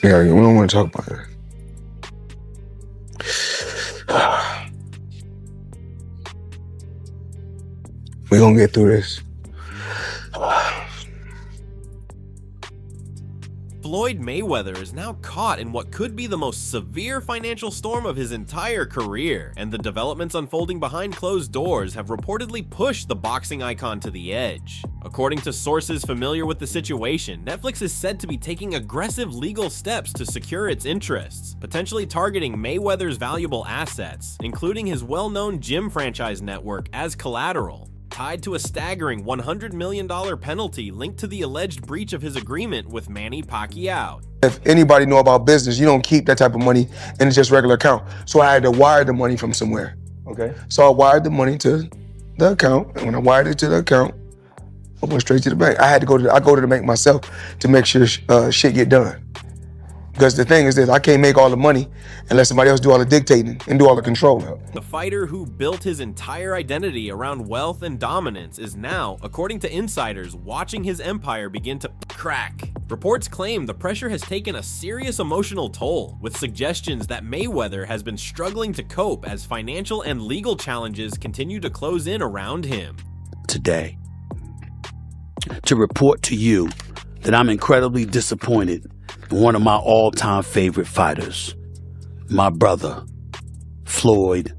Yeah, we don't want to talk about that. We're going to get through this. Floyd Mayweather is now caught in what could be the most severe financial storm of his entire career, and the developments unfolding behind closed doors have reportedly pushed the boxing icon to the edge. According to sources familiar with the situation, Netflix is said to be taking aggressive legal steps to secure its interests, potentially targeting Mayweather's valuable assets, including his well-known gym franchise network, as collateral, tied to a staggering $100 million penalty linked to the alleged breach of his agreement with Manny Pacquiao. If anybody know about business, you don't keep that type of money in just regular account. So I had to wire the money from somewhere. Okay. So I wired the money to the account, and when I wired it to the account, I went straight to the bank. I go to the bank myself to make sure shit get done. Because the thing is this, I can't make all the money unless somebody else do all the dictating and do all the control. The fighter who built his entire identity around wealth and dominance is now, according to insiders, watching his empire begin to crack. Reports claim the pressure has taken a serious emotional toll, with suggestions that Mayweather has been struggling to cope as financial and legal challenges continue to close in around him. Today, to report to you that I'm incredibly disappointed in one of my all-time favorite fighters, my brother, Floyd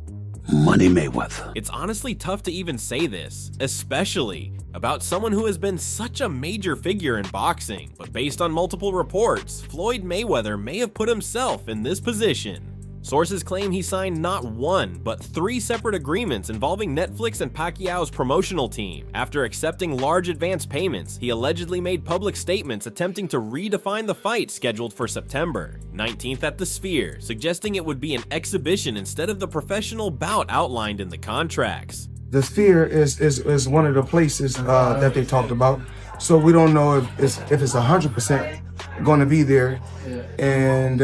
Money Mayweather. It's honestly tough to even say this, especially about someone who has been such a major figure in boxing, but based on multiple reports, Floyd Mayweather may have put himself in this position. Sources claim he signed not one, but 3 separate agreements involving Netflix and Pacquiao's promotional team. After accepting large advance payments, he allegedly made public statements attempting to redefine the fight scheduled for September 19th at the Sphere, suggesting it would be an exhibition instead of the professional bout outlined in the contracts. The Sphere is one of the places that they talked about. So we don't know if it's 100% going to be there. And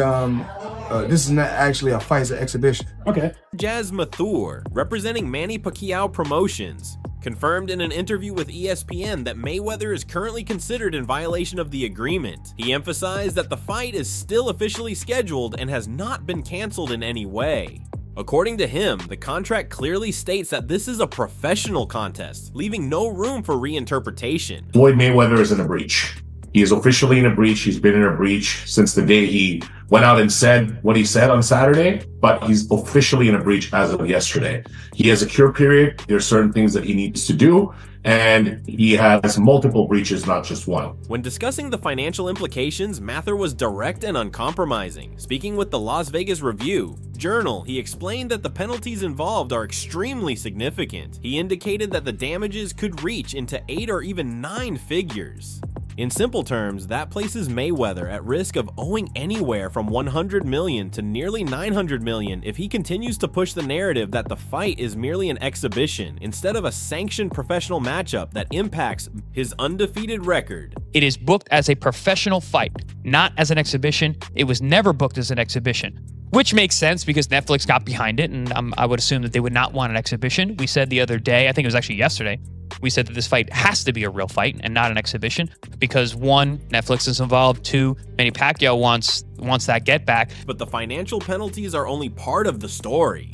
this is not actually a fight, it's an exhibition. Okay. Jazz Mathur, representing Manny Pacquiao Promotions, confirmed in an interview with ESPN that Mayweather is currently considered in violation of the agreement. He emphasized that the fight is still officially scheduled and has not been canceled in any way. According to him, the contract clearly states that this is a professional contest, leaving no room for reinterpretation. Floyd Mayweather is in a breach. He is officially in a breach. He's been in a breach since the day he went out and said what he said on Saturday, but he's officially in a breach as of yesterday. He has a cure period. There are certain things that he needs to do, and he has multiple breaches, not just one. When discussing the financial implications, Mathur was direct and uncompromising. Speaking with the Las Vegas Review-Journal, he explained that the penalties involved are extremely significant. He indicated that the damages could reach into 8 or even 9 figures. In simple terms, that places Mayweather at risk of owing anywhere from $100 million to nearly $900 million if he continues to push the narrative that the fight is merely an exhibition instead of a sanctioned professional matchup that impacts his undefeated record. It is booked as a professional fight, not as an exhibition. It was never booked as an exhibition, which makes sense because Netflix got behind it, and I would assume that they would not want an exhibition. We said the other day, I think it was actually yesterday, we said that this fight has to be a real fight and not an exhibition because 1, Netflix is involved, 2, Manny Pacquiao wants that get back. But the financial penalties are only part of the story.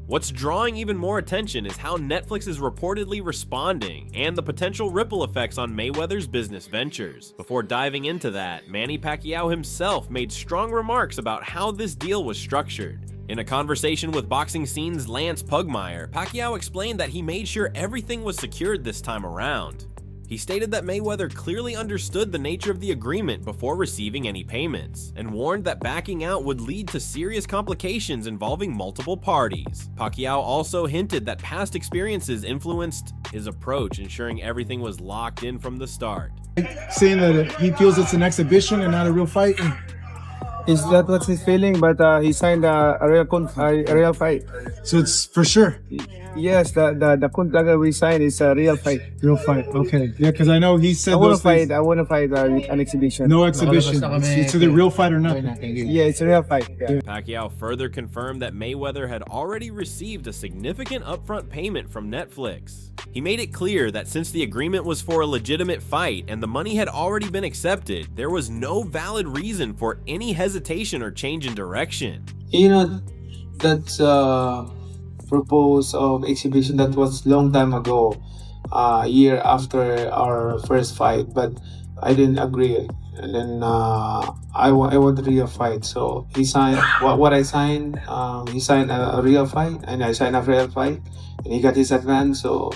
What's drawing even more attention is how Netflix is reportedly responding and the potential ripple effects on Mayweather's business ventures. Before diving into that, Manny Pacquiao himself made strong remarks about how this deal was structured. In a conversation with Boxing Scene's Lance Pugmire, Pacquiao explained that he made sure everything was secured this time around. He stated that Mayweather clearly understood the nature of the agreement before receiving any payments, and warned that backing out would lead to serious complications involving multiple parties. Pacquiao also hinted that past experiences influenced his approach, ensuring everything was locked in from the start. Saying that he feels it's an exhibition and not a real fight. Is that what's his feeling? But he signed a real fight. So it's for sure. Yes, the contract we signed is a real fight. Real fight. Okay. Yeah, because I know he said I want those to fight. things. I want to fight an exhibition. No exhibition. It's either real fight or nothing. Yeah, it's a real fight. Yeah. Pacquiao further confirmed that Mayweather had already received a significant upfront payment from Netflix. He made it clear that since the agreement was for a legitimate fight and the money had already been accepted, there was no valid reason for any hesitation or change in direction. You know, that's proposed of exhibition that was long time ago, year after our first fight, but I didn't agree. And then I want a real fight. So he signed what I signed. He signed a real fight, and I signed a real fight, and he got his advance. So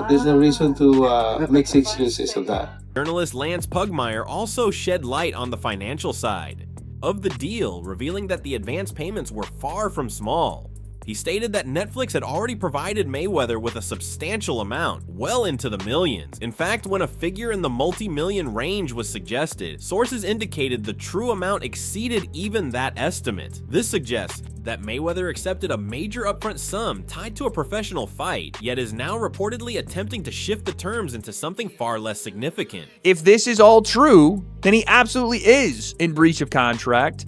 there's no reason to make excuses of that. Journalist Lance Pugmire also shed light on the financial side of the deal, revealing that the advance payments were far from small. He stated that Netflix had already provided Mayweather with a substantial amount, well into the millions. In fact, when a figure in the multi-million range was suggested, sources indicated the true amount exceeded even that estimate. This suggests that Mayweather accepted a major upfront sum tied to a professional fight, yet is now reportedly attempting to shift the terms into something far less significant. If this is all true, then he absolutely is in breach of contract,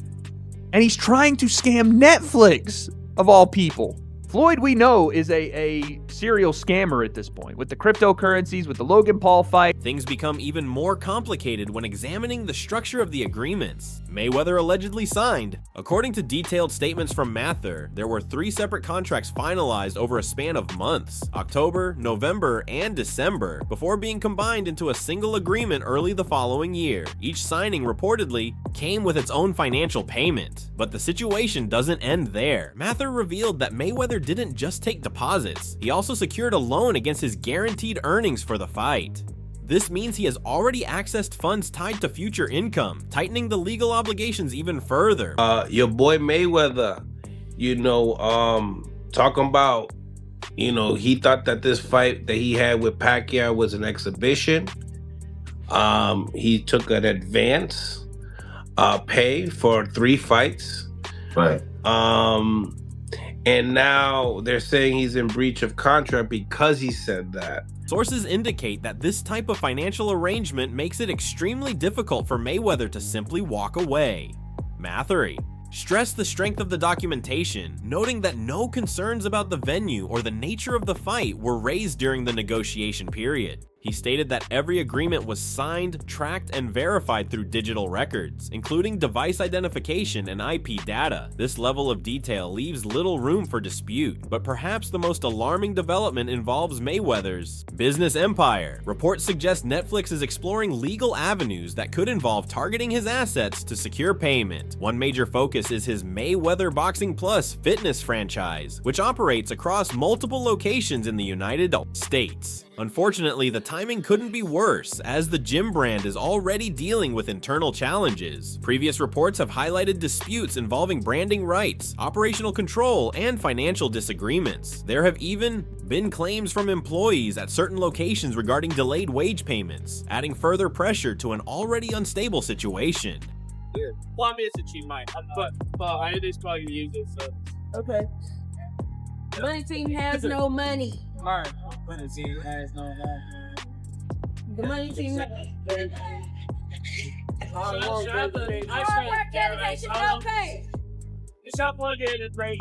and he's trying to scam Netflix, of all people. Floyd, we know, is a serial scammer at this point, with the cryptocurrencies, with the Logan Paul fight. Things become even more complicated when examining the structure of the agreements Mayweather allegedly signed. According to detailed statements from Mather, there were 3 separate contracts finalized over a span of months, October, November, and December, before being combined into a single agreement early the following year. Each signing reportedly came with its own financial payment. But the situation doesn't end there. Mather revealed that Mayweather didn't just take deposits, he also secured a loan against his guaranteed earnings for the fight. This means he has already accessed funds tied to future income, tightening the legal obligations even further. Your boy Mayweather, talking about, he thought that this fight that he had with Pacquiao was an exhibition. He took an advance pay for 3 fights. Right. And now they're saying he's in breach of contract because he said that. Sources indicate that this type of financial arrangement makes it extremely difficult for Mayweather to simply walk away. Mathery stressed the strength of the documentation, noting that no concerns about the venue or the nature of the fight were raised during the negotiation period. He stated that every agreement was signed, tracked, and verified through digital records, including device identification and IP data. This level of detail leaves little room for dispute, but perhaps the most alarming development involves Mayweather's business empire. Reports suggest Netflix is exploring legal avenues that could involve targeting his assets to secure payment. One major focus is his Mayweather Boxing Plus fitness franchise, which operates across multiple locations in the United States. Unfortunately, the timing couldn't be worse, as the gym brand is already dealing with internal challenges. Previous reports have highlighted disputes involving branding rights, operational control, and financial disagreements. There have even been claims from employees at certain locations regarding delayed wage payments, adding further pressure to an already unstable situation. Well, I'm itching, Mike, but I just probably use it, so. Okay. The money team has no money. Alright. Money team has no money. The money team. Hard work, dedication, no pay. It's up on it, right,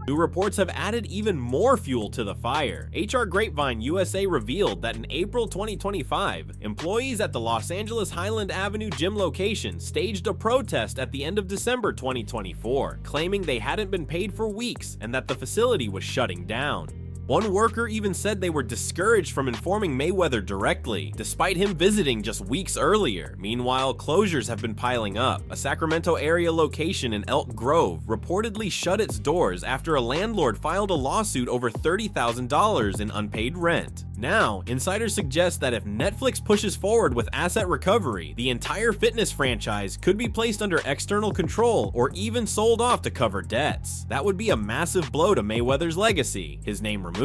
New reports have added even more fuel to the fire. HR Grapevine USA revealed that in April 2025, employees at the Los Angeles Highland Avenue gym location staged a protest at the end of December 2024, claiming they hadn't been paid for weeks and that the facility was shutting down. One worker even said they were discouraged from informing Mayweather directly, despite him visiting just weeks earlier. Meanwhile, closures have been piling up. A Sacramento area location in Elk Grove reportedly shut its doors after a landlord filed a lawsuit over $30,000 in unpaid rent. Now, insiders suggest that if Netflix pushes forward with asset recovery, the entire fitness franchise could be placed under external control or even sold off to cover debts. That would be a massive blow to Mayweather's legacy, his name removed.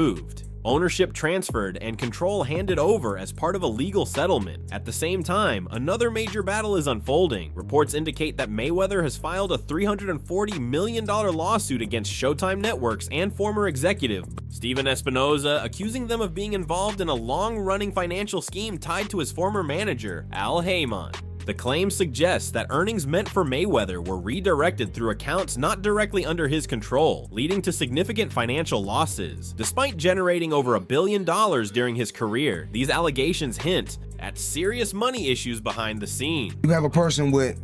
ownership transferred, and control handed over as part of a legal settlement. At the same time, another major battle is unfolding. Reports indicate that Mayweather has filed a $340 million lawsuit against Showtime Networks and former executive Steven Espinoza, accusing them of being involved in a long-running financial scheme tied to his former manager, Al Heyman. The claim suggests that earnings meant for Mayweather were redirected through accounts not directly under his control, leading to significant financial losses. Despite generating over $1 billion during his career, these allegations hint at serious money issues behind the scenes. You have a person with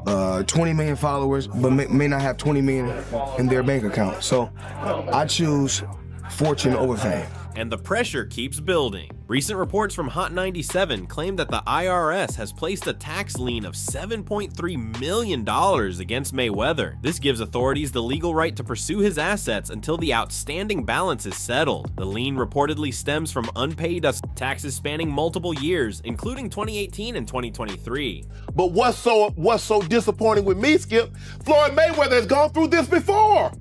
20 million followers, but may not have 20 million in their bank account. So I choose fortune over fame. And the pressure keeps building. Recent reports from Hot 97 claim that the IRS has placed a tax lien of $7.3 million against Mayweather. This gives authorities the legal right to pursue his assets until the outstanding balance is settled. The lien reportedly stems from unpaid taxes spanning multiple years, including 2018 and 2023. But what's so disappointing with me, Skip, Floyd Mayweather has gone through this before.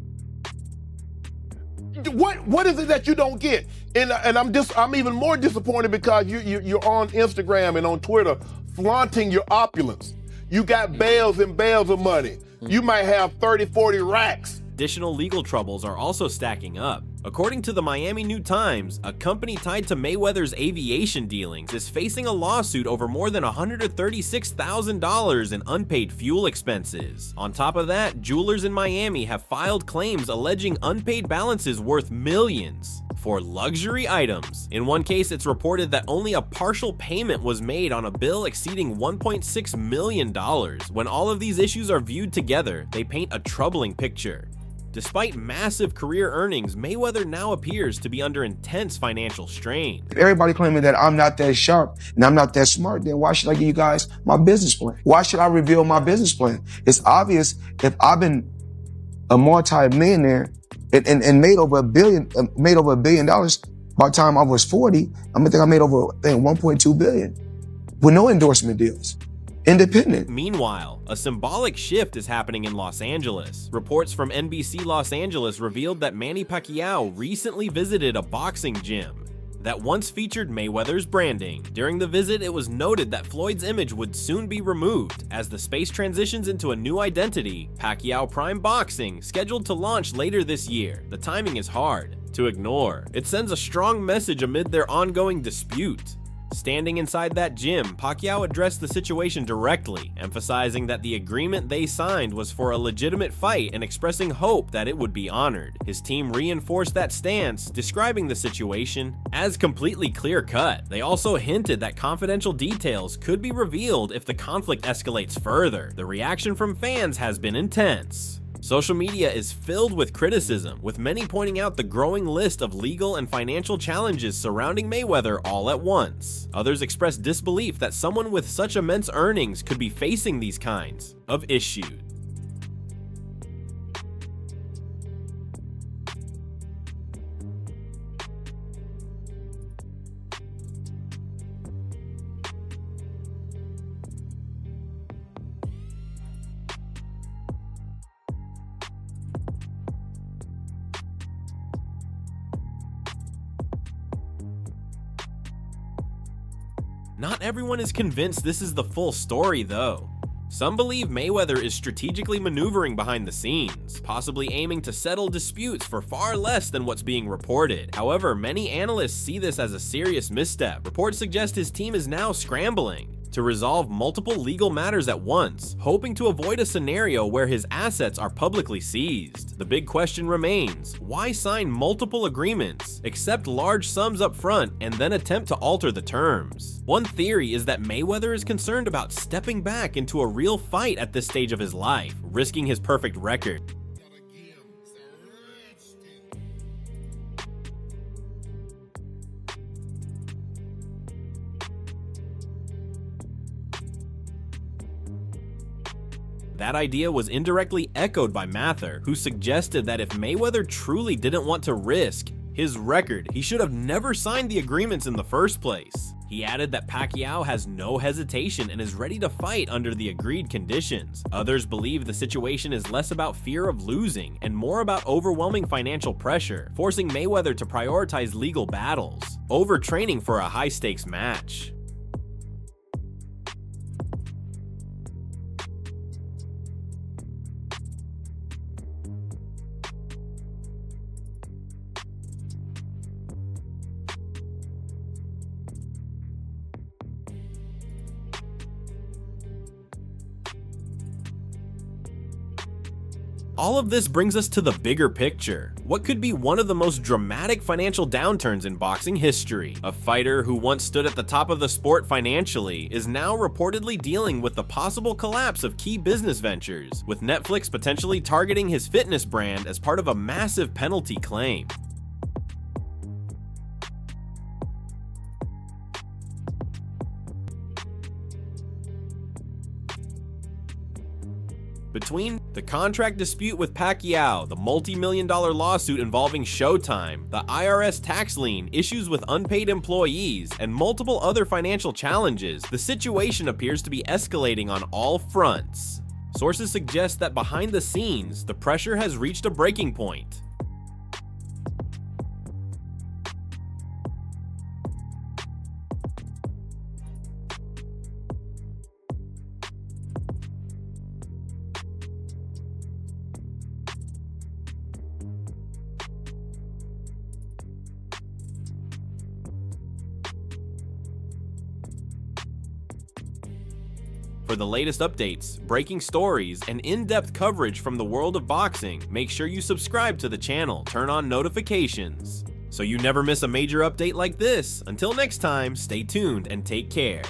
What is it that you don't get? And I'm even more disappointed because you're on Instagram and on Twitter flaunting your opulence. You got bales and bales of money. You might have 30, 40 racks. Additional legal troubles are also stacking up. According to the Miami New Times, a company tied to Mayweather's aviation dealings is facing a lawsuit over more than $136,000 in unpaid fuel expenses. On top of that, jewelers in Miami have filed claims alleging unpaid balances worth millions for luxury items. In one case, it's reported that only a partial payment was made on a bill exceeding $1.6 million. When all of these issues are viewed together, they paint a troubling picture. Despite massive career earnings, Mayweather now appears to be under intense financial strain. If everybody claiming that I'm not that sharp and I'm not that smart, then why should I give you guys my business plan? Why should I reveal my business plan? It's obvious if I've been a multi-millionaire and made over $1 billion by the time I was 40, I think I made over $1.2 billion with no endorsement deals. Independent. Meanwhile, a symbolic shift is happening in Los Angeles. Reports from NBC Los Angeles revealed that Manny Pacquiao recently visited a boxing gym that once featured Mayweather's branding. During the visit, it was noted that Floyd's image would soon be removed as the space transitions into a new identity, Pacquiao Prime Boxing, scheduled to launch later this year. The timing is hard to ignore. It sends a strong message amid their ongoing dispute. Standing inside that gym, Pacquiao addressed the situation directly, emphasizing that the agreement they signed was for a legitimate fight and expressing hope that it would be honored. His team reinforced that stance, describing the situation as completely clear-cut. They also hinted that confidential details could be revealed if the conflict escalates further. The reaction from fans has been intense. Social media is filled with criticism, with many pointing out the growing list of legal and financial challenges surrounding Mayweather all at once. Others express disbelief that someone with such immense earnings could be facing these kinds of issues. Not everyone is convinced this is the full story, though. Some believe Mayweather is strategically maneuvering behind the scenes, possibly aiming to settle disputes for far less than what's being reported. However, many analysts see this as a serious misstep. Reports suggest his team is now scrambling to resolve multiple legal matters at once, hoping to avoid a scenario where his assets are publicly seized. The big question remains, why sign multiple agreements, accept large sums up front, and then attempt to alter the terms? One theory is that Mayweather is concerned about stepping back into a real fight at this stage of his life, risking his perfect record. That idea was indirectly echoed by Mather, who suggested that if Mayweather truly didn't want to risk his record, he should have never signed the agreements in the first place. He added that Pacquiao has no hesitation and is ready to fight under the agreed conditions. Others believe the situation is less about fear of losing and more about overwhelming financial pressure, forcing Mayweather to prioritize legal battles over training for a high-stakes match. All of this brings us to the bigger picture. What could be one of the most dramatic financial downturns in boxing history? A fighter who once stood at the top of the sport financially is now reportedly dealing with the possible collapse of key business ventures, with Netflix potentially targeting his fitness brand as part of a massive penalty claim. Between the contract dispute with Pacquiao, the multi-million-dollar lawsuit involving Showtime, the IRS tax lien, issues with unpaid employees, and multiple other financial challenges, the situation appears to be escalating on all fronts. Sources suggest that behind the scenes, the pressure has reached a breaking point. For the latest updates, breaking stories, and in-depth coverage from the world of boxing, make sure you subscribe to the channel, turn on notifications, so you never miss a major update like this. Until next time, stay tuned and take care.